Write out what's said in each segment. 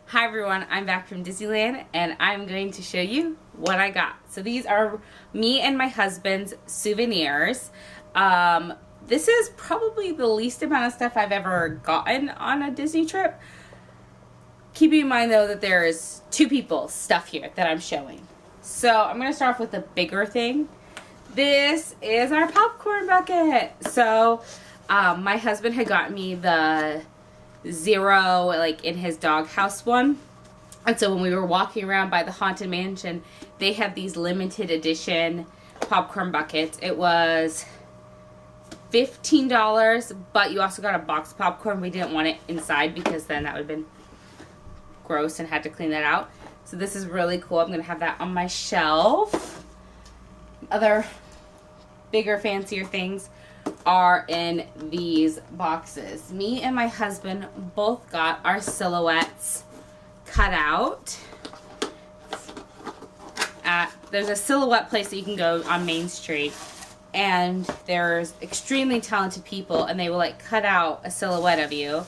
Hi everyone, I'm back from Disneyland and I'm going to show you what I got. So these are me and my husband's souvenirs. This is probably the least amount of stuff I've ever gotten on a Disney trip. Keeping in mind though that there is two people's stuff here that I'm showing. So I'm going to start off with the bigger thing. This is our popcorn bucket. So my husband had gotten me the Zero, like in his doghouse one, and so when we were walking around by the Haunted Mansion, they had these limited edition popcorn buckets. It was $15, but you also got a box of popcorn. We didn't want it inside because then that would have been gross and had to clean that out. So this is really cool. I'm gonna have that on my shelf. Other bigger, fancier things are in these boxes. Me and my husband both got our silhouettes cut out. There's a silhouette place that you can go on Main Street, and there's extremely talented people, and they will like cut out a silhouette of you,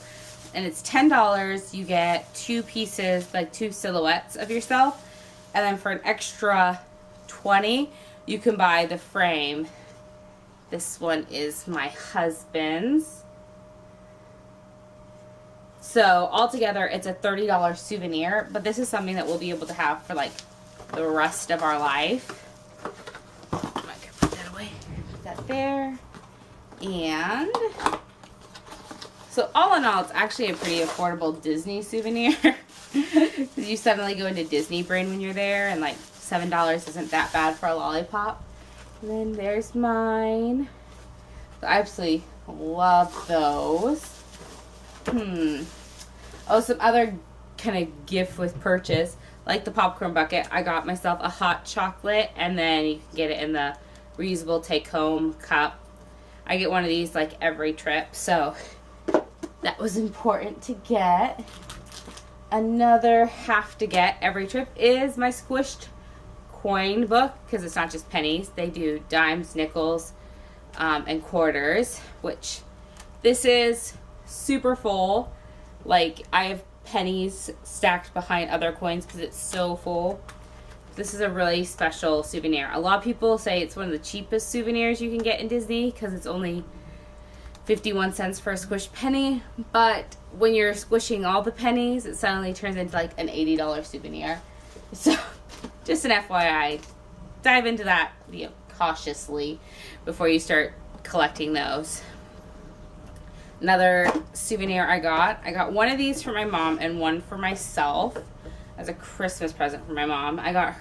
and it's $10. You get two pieces, like two silhouettes of yourself, and then for an extra $20 you can buy the frame. This one is my husband's. So altogether it's a $30 souvenir, but this is something that we'll be able to have for like the rest of our life. I can put that away. Put that there. And so all in all, it's actually a pretty affordable Disney souvenir. You suddenly go into Disney brain when you're there, and like $7 isn't that bad for a lollipop. And then there's mine. I absolutely love those. Oh, some other kind of gift with purchase, like the popcorn bucket. I got myself a hot chocolate, and then you can get it in the reusable take-home cup. I get one of these like every trip, so that was important to get. Another have to get every trip is my squished coin book, because it's not just pennies. They do dimes, nickels, and quarters, which this is super full. Like, I have pennies stacked behind other coins because it's so full. This is a really special souvenir. A lot of people say it's one of the cheapest souvenirs you can get in Disney because it's only 51 cents for a squished penny, but when you're squishing all the pennies, it suddenly turns into like an $80 souvenir. So just an FYI, dive into that cautiously before you start collecting those. Another souvenir I got one of these for my mom and one for myself as a Christmas present for my mom. I got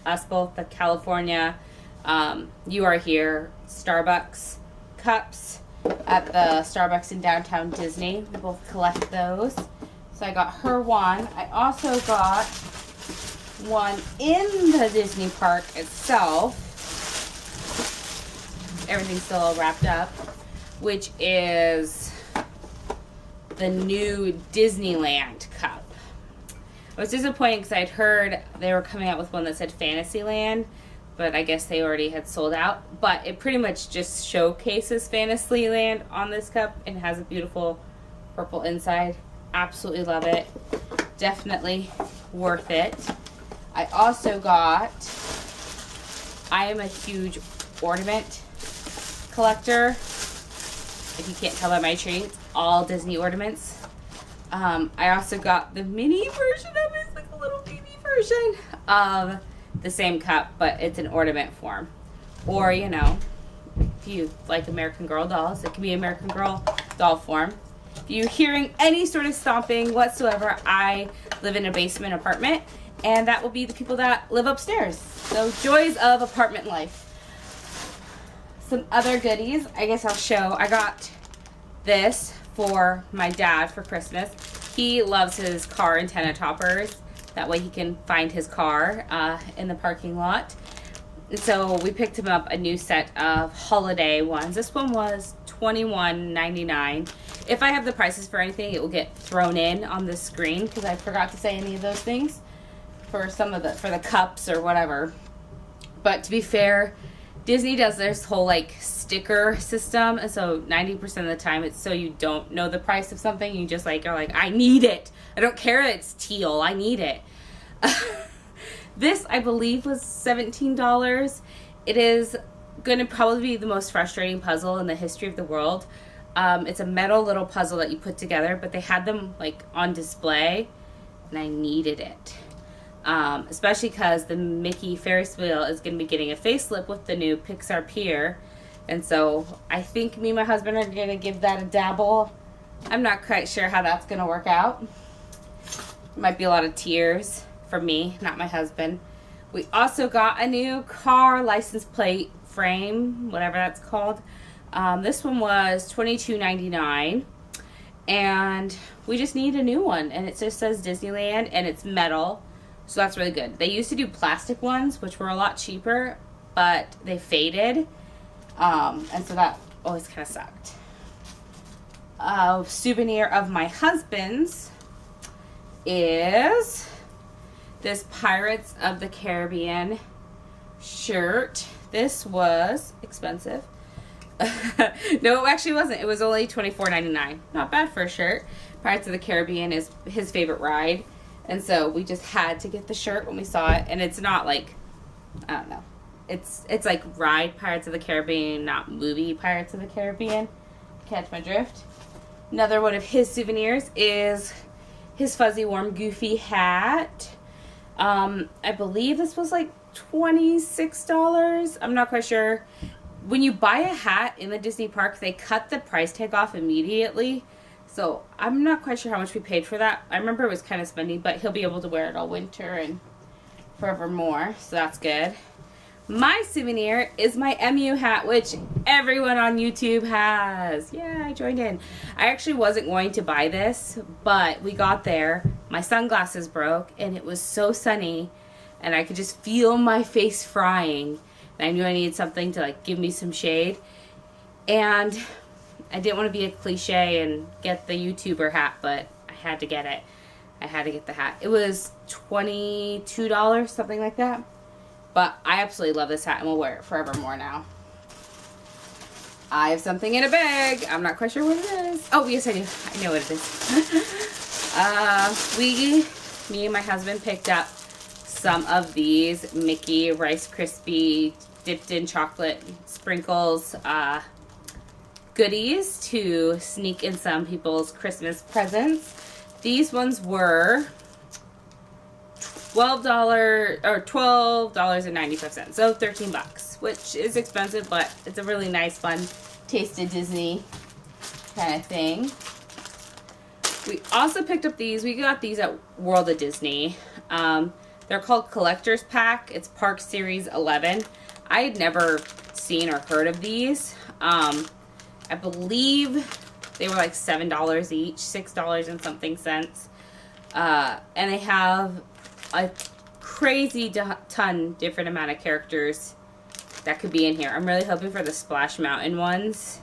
us both the California You Are Here Starbucks cups at the Starbucks in downtown Disney. We both collect those. So I got her one. I also got one in the Disney park itself. Everything's still all wrapped up, which is the new Disneyland cup. I was disappointed because I'd heard they were coming out with one that said Fantasyland, but I guess they already had sold out. But it pretty much just showcases Fantasyland on this cup and has a beautiful purple inside. Absolutely love it. Definitely worth it. I also got, I am a huge ornament collector. If you can't tell by my tree, it's all Disney ornaments. I also got the mini version of it. It's like a little baby version of the same cup, but it's an ornament form. Or, you know, if you like American Girl dolls, it can be American Girl doll form. If you're hearing any sort of stomping whatsoever, I live in a basement apartment, and that will be the people that live upstairs. So joys of apartment life. Some other goodies, I guess I'll show. I got this for my dad for Christmas. He loves his car antenna toppers. That way he can find his car in the parking lot. And so we picked him up a new set of holiday ones. This one was $21.99. If I have the prices for anything, it will get thrown in on the screen because I forgot to say any of those things for the cups or whatever. But to be fair, Disney does this whole like sticker system, and so 90% of the time it's so you don't know the price of something. You just like are like, I need it. I don't care it's teal. I need it. This, I believe, was $17. It is going to probably be the most frustrating puzzle in the history of the world. It's a metal little puzzle that you put together, but they had them like on display, and I needed it. Especially because the Mickey Ferris wheel is going to be getting a facelift with the new Pixar Pier. And so I think me and my husband are going to give that a dabble. I'm not quite sure how that's going to work out. Might be a lot of tears for me, not my husband. We also got a new car license plate frame, whatever that's called. This one was $22.99. And we just need a new one. And it just says Disneyland, and it's metal. So that's really good. They used to do plastic ones, which were a lot cheaper, but they faded. And so that always kind of sucked. A souvenir of my husband's is this Pirates of the Caribbean shirt. This was expensive. No, it actually wasn't. It was only $24.99. Not bad for a shirt. Pirates of the Caribbean is his favorite ride. And so we just had to get the shirt when we saw it. And it's not like, I don't know. It's like ride Pirates of the Caribbean, not movie Pirates of the Caribbean. Catch my drift. Another one of his souvenirs is his Fuzzy Warm Goofy hat. I believe this was like $26. I'm not quite sure. When you buy a hat in the Disney park, they cut the price tag off immediately. So I'm not quite sure how much we paid for that. I remember it was kind of spendy, but he'll be able to wear it all winter and forevermore. So that's good. My souvenir is my MU hat, which everyone on YouTube has. Yeah, I joined in. I actually wasn't going to buy this, but we got there. My sunglasses broke, and it was so sunny, and I could just feel my face frying. And I knew I needed something to like give me some shade. And I didn't want to be a cliche and get the YouTuber hat, but I had to get it. I had to get the hat. It was $22, something like that. But I absolutely love this hat and will wear it forevermore now. I have something in a bag. I'm not quite sure what it is. Oh, yes, I do. I know what it is. Me and my husband picked up some of these Mickey Rice Krispie dipped in chocolate sprinkles goodies to sneak in some people's Christmas presents. These ones were $12.95, so $13, which is expensive, but it's a really nice, fun, tasted Disney kind of thing. We also picked up these. We got these at World of Disney. They're called Collector's Pack. It's Park Series 11. I had never seen or heard of these. I believe they were like $7 each, $6 and something cents. And they have a crazy ton different amount of characters that could be in here. I'm really hoping for the Splash Mountain ones,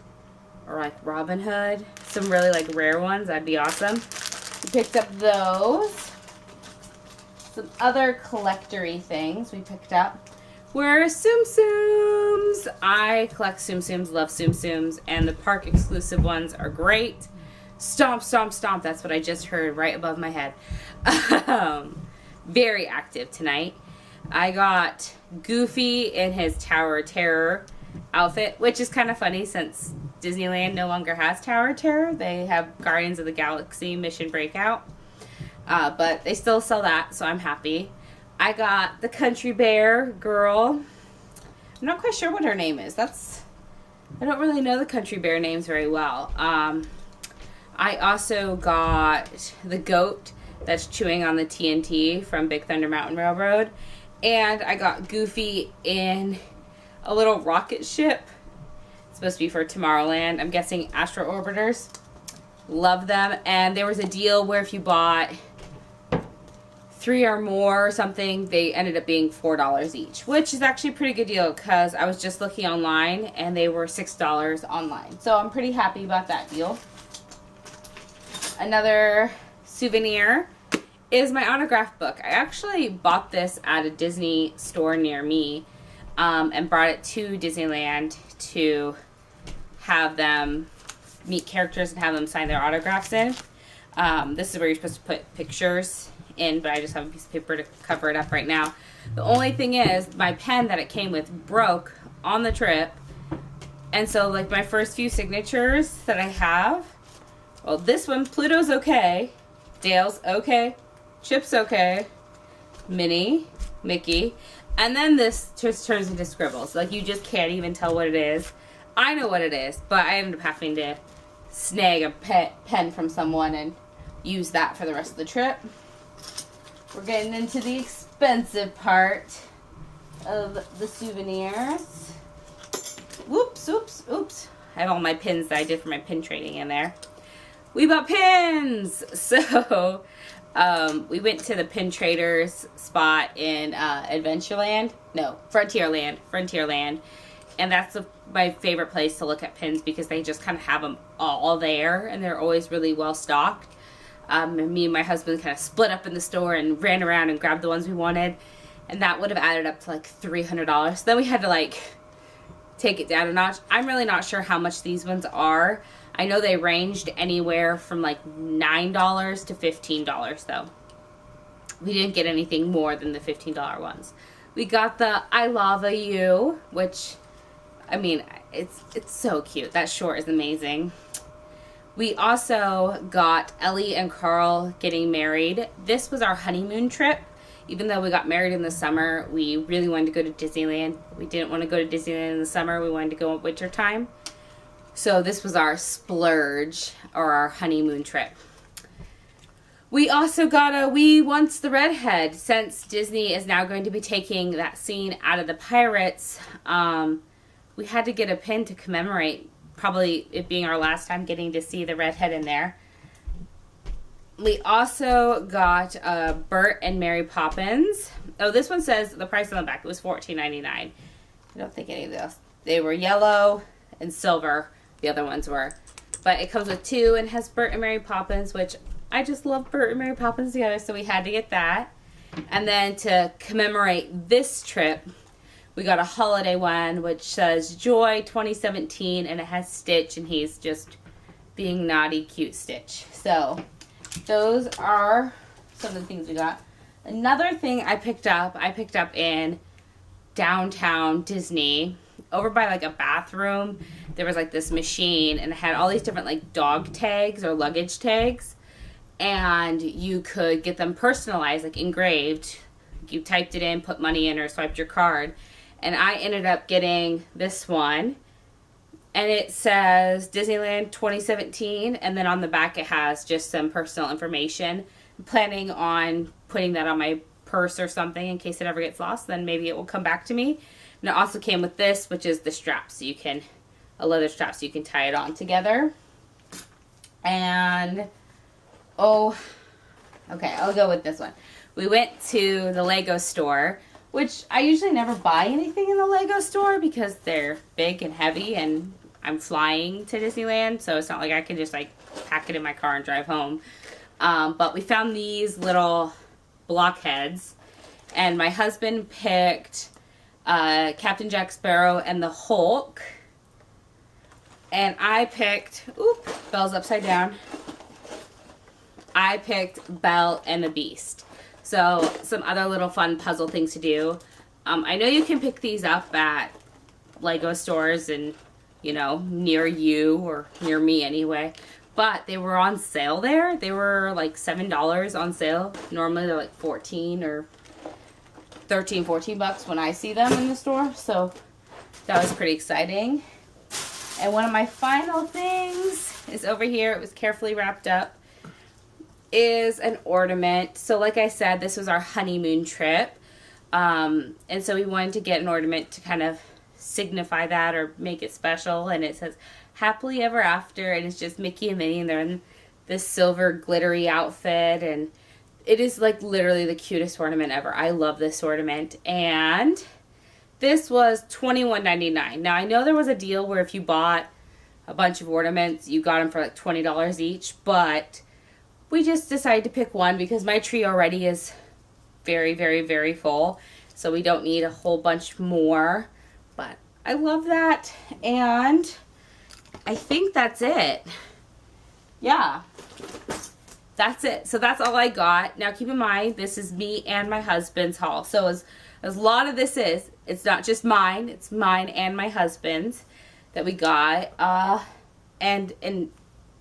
or like Robin Hood. Some really like rare ones. That'd be awesome. We picked up those. Some other collector-y things we picked up were Tsum Tsums. I collect Tsum Tsums, love Tsum Tsums, and the park exclusive ones are great. Stomp, stomp, stomp. That's what I just heard right above my head. Very active tonight. I got Goofy in his Tower of Terror outfit, which is kind of funny since Disneyland no longer has Tower of Terror. They have Guardians of the Galaxy Mission Breakout. But they still sell that, so I'm happy. I got the Country Bear girl. I'm not quite sure what her name is. I don't really know the Country Bear names very well. I also got the goat that's chewing on the TNT from Big Thunder Mountain Railroad. And I got Goofy in a little rocket ship. It's supposed to be for Tomorrowland. I'm guessing Astro Orbiters. Love them. And there was a deal where if you bought 3 or more or something, they ended up being $4 each, which is actually a pretty good deal because I was just looking online and they were $6 online. So I'm pretty happy about that deal. Another souvenir is my autograph book. I actually bought this at a Disney store near me and brought it to Disneyland to have them meet characters and have them sign their autographs in. This is where you're supposed to put pictures in, but I just have a piece of paper to cover it up right now. The only thing is, my pen that it came with broke on the trip. And so, like, my first few signatures that I have, well, this one, Pluto's okay, Dale's okay, Chip's okay, Minnie, Mickey, and then this just turns into scribbles. Like, you just can't even tell what it is. I know what it is, but I ended up having to snag a pen from someone and use that for the rest of the trip. We're getting into the expensive part of the souvenirs. Whoops, oops, oops. I have all my pins that I did for my pin trading in there. We bought pins! So, we went to the pin traders spot in Adventureland. No, Frontierland. And that's my favorite place to look at pins because they just kind of have them all there and they're always really well stocked. Me and my husband kind of split up in the store and ran around and grabbed the ones we wanted. And that would have added up to like $300. So then we had to like take it down a notch. I'm really not sure how much these ones are. I know they ranged anywhere from like $9 to $15 though. We didn't get anything more than the $15 ones. We got the I Lava You, which, I mean, it's so cute. That short is amazing. We also got Ellie and Carl getting married. This was our honeymoon trip. Even though we got married in the summer, we really wanted to go to Disneyland. We didn't want to go to Disneyland in the summer. We wanted to go in winter time. So this was our splurge, or our honeymoon trip. We also got a We Once the Redhead. Since Disney is now going to be taking that scene out of the Pirates, we had to get a pin to commemorate probably it being our last time getting to see the redhead in there. We also got Bert and Mary Poppins. Oh, this one says the price on the back. It was $14.99. I don't think any of those. They were yellow and silver. The other ones were. But it comes with two and has Bert and Mary Poppins, which I just love Bert and Mary Poppins together, so we had to get that. And then to commemorate this trip, we got a holiday one, which says Joy 2017, and it has Stitch, and he's just being naughty, cute Stitch. So those are some of the things we got. Another thing I picked up in downtown Disney, over by like a bathroom, there was like this machine, and it had all these different like dog tags or luggage tags, and you could get them personalized, like engraved. You typed it in, put money in, or swiped your card. And I ended up getting this one, and it says Disneyland 2017, and then on the back it has just some personal information. I'm planning on putting that on my purse or something in case it ever gets lost, then maybe it will come back to me. And it also came with this, which is the strap, so you can, a leather strap, so you can tie it on together. And, oh, okay, I'll go with this one. We went to the Lego store, which I usually never buy anything in the Lego store because they're big and heavy and I'm flying to Disneyland, so it's not like I can just like pack it in my car and drive home. But we found these little blockheads, and my husband picked Captain Jack Sparrow and the Hulk, and I picked, Belle's upside down. I picked Belle and the Beast. So, some other little fun puzzle things to do. I know you can pick these up at Lego stores and, you know, near you or near me anyway. But they were on sale there. They were like $7 on sale. Normally they're like 14 or 13, 14 bucks when I see them in the store. So, that was pretty exciting. And one of my final things is over here. It was carefully wrapped up. Is an ornament. So like I said, this was our honeymoon trip. And so we wanted to get an ornament to kind of signify that or make it special. And it says happily ever after. And it's just Mickey and Minnie, and they're in this silver glittery outfit. And it is like literally the cutest ornament ever. I love this ornament. And this was $21.99. Now I know there was a deal where if you bought a bunch of ornaments, you got them for like $20 each. But we just decided to pick one because my tree already is very, very, very full. So we don't need a whole bunch more. But I love that. And I think that's it. Yeah. that's it. So that's all I got. Now keep in mind, this is me and my husband's haul. So as a lot of this is, it's not just mine. It's mine and my husband's that we got. And in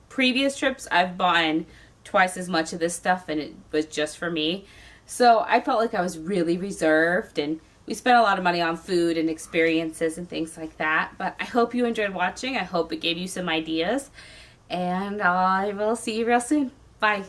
previous trips, I've bought twice as much of this stuff, and it was just for me. So I felt like I was really reserved, and we spent a lot of money on food and experiences and things like that. But I hope you enjoyed watching. I hope it gave you some ideas. And I will see you real soon. Bye.